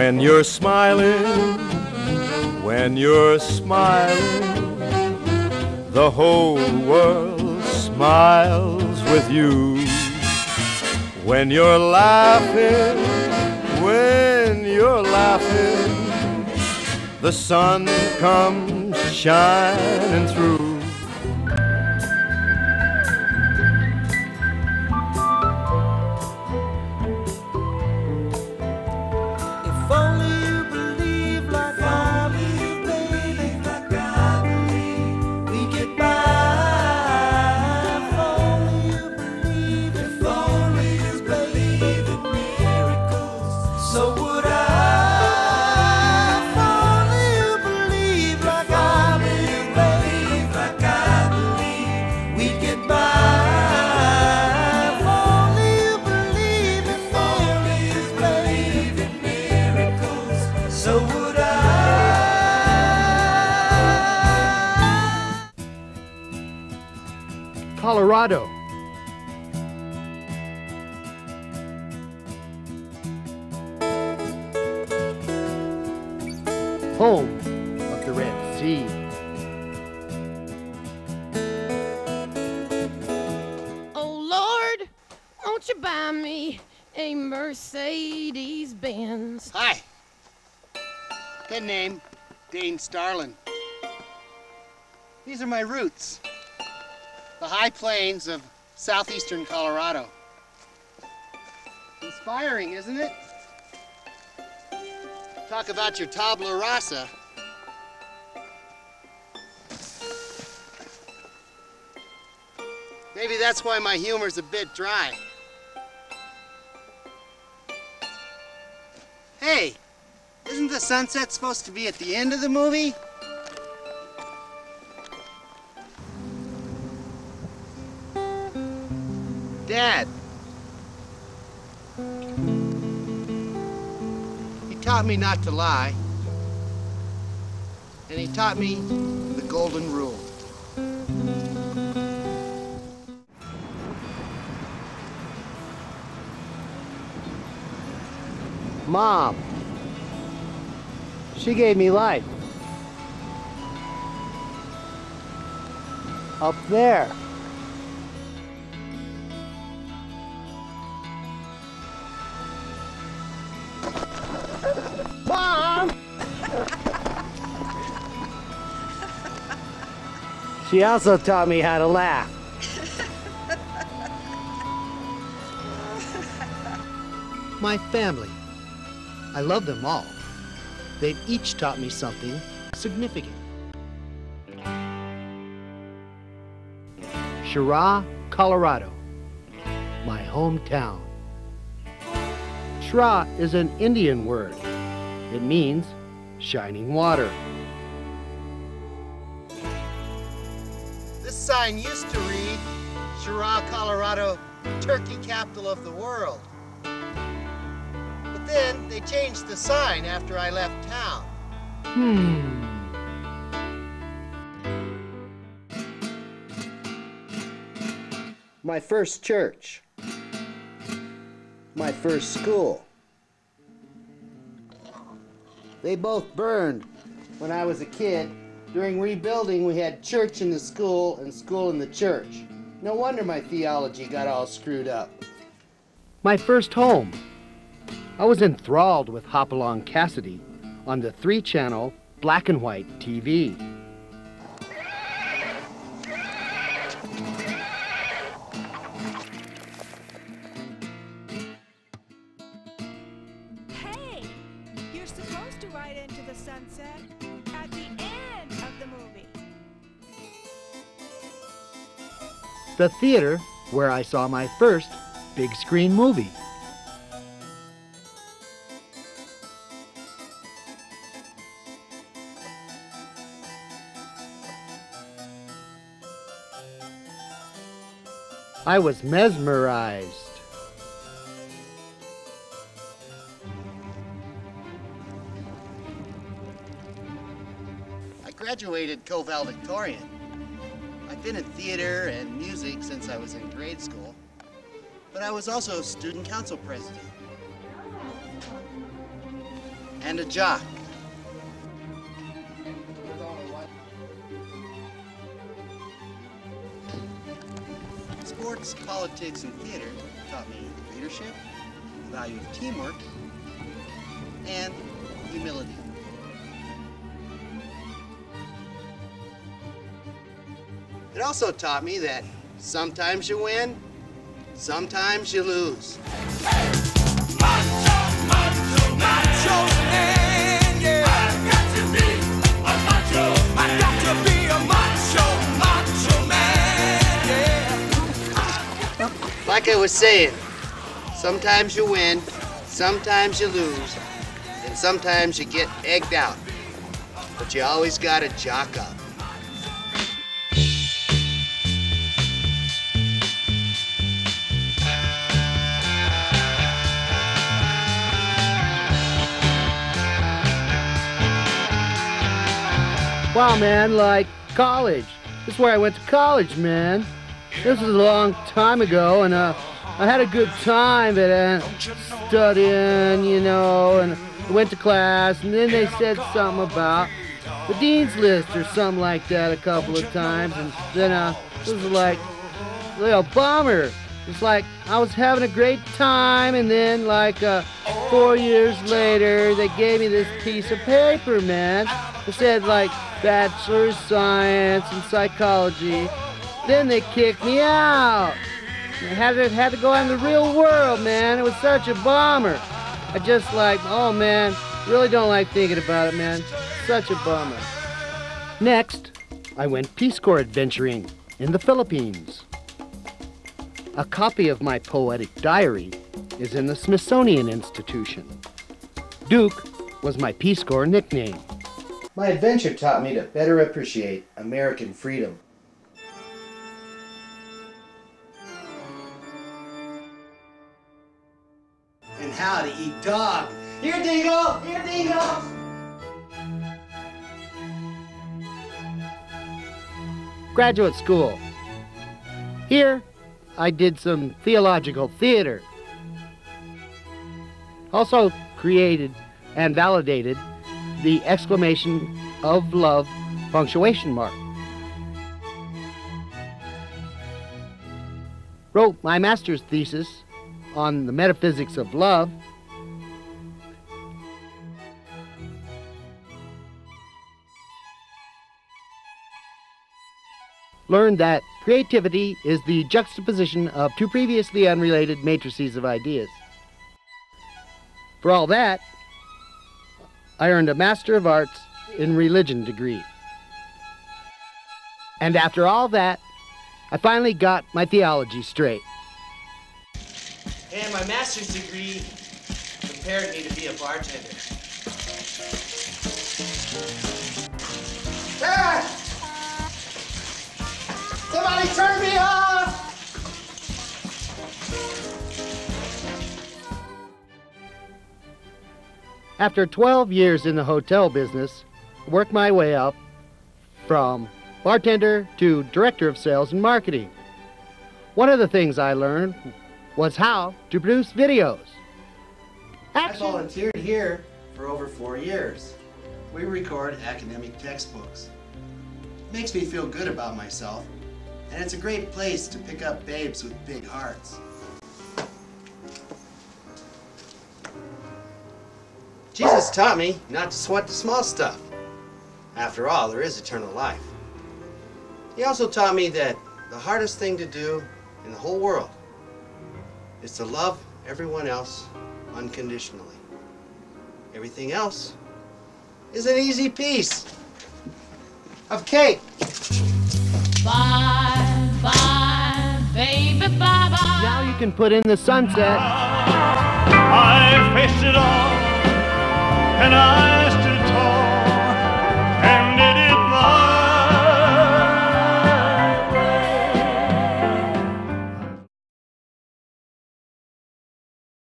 When you're smiling, when you're smiling, the whole world smiles with you. When you're laughing, the sun comes shining through. If only you believe like I believe, baby, like I believe, we get by. If only you believe, if only you believe in miracles, so would I. If only you believe like I believe, baby, like I believe, we get by. If only you believe in miracles, so would I. Colorado. Home of the Red Sea. Oh Lord, won't you buy me a Mercedes-Benz? Hi. Pen name, Dane Starland. These are my roots. The high plains of southeastern Colorado. Inspiring, isn't it? Talk about your tabula rasa. Maybe that's why my humor's a bit dry. Hey, isn't the sunset supposed to be at the end of the movie? Dad. He taught me not to lie. And he taught me the golden rule. Mom. She gave me life. Up there. Mom! She also taught me how to laugh. My family. I love them all. They've each taught me something significant. Chirra, Colorado, my hometown. Chirra is an Indian word. It means shining water. This sign used to read, Chirra, Colorado, turkey capital of the world. But then they changed the sign after I left town. My first church. My first school. They both burned when I was a kid. During rebuilding, we had church in the school and school in the church. No wonder my theology got all screwed up. My first home. I was enthralled with Hopalong Cassidy on the 3-channel black and white TV. Hey, you're supposed to ride into the sunset at the end of the movie. The theater where I saw my first big screen movie. I was mesmerized. I graduated co-valedictorian. I've been in theater and music since I was in grade school, but I was also student council president. and a jock. Sports, politics, and theater taught me leadership, the value of teamwork, and humility. It also taught me that sometimes you win, sometimes you lose. Like I was saying, sometimes you win, sometimes you lose, and sometimes you get egged out. But you always gotta jock up. Wow, man, like college. This is where I went to college, man. This was a long time ago, and I had a good time at studying, you know, and I went to class, and then they said something about the dean's list or something like that a couple of times, and then it was like a little bummer. It's like I was having a great time, and then like 4 years later, they gave me this piece of paper, man. It said like Bachelor of Science in Psychology. Then they kicked me out. I had to go out in the real world, man. It was such a bummer. I just like, oh man, really don't like thinking about it, man. Such a bummer. Next, I went Peace Corps adventuring in the Philippines. A copy of my poetic diary is in the Smithsonian Institution. Duke was my Peace Corps nickname. My adventure taught me to better appreciate American freedom. And how to eat dog. Here, Dingo! Here, Dingo! Graduate school. Here, I did some theological theater. Also created and validated the exclamation of love punctuation mark. Wrote my master's thesis on the metaphysics of love. Learned that creativity is the juxtaposition of two previously unrelated matrices of ideas. For all that, I earned a Master of Arts in Religion degree. And after all that, I finally got my theology straight. And my master's degree prepared me to be a bartender. Ah! Somebody turn me off! After 12 years in the hotel business, I worked my way up from bartender to director of sales and marketing. One of the things I learned was how to produce videos. I volunteered here for over 4 years. We record academic textbooks. It makes me feel good about myself, and it's a great place to pick up babes with big hearts. Jesus taught me not to sweat the small stuff. After all, there is eternal life. He also taught me that the hardest thing to do in the whole world is to love everyone else unconditionally. Everything else is an easy piece of cake. Bye, bye, baby, bye-bye. Now you can put in the sunset. I've faced it all, and I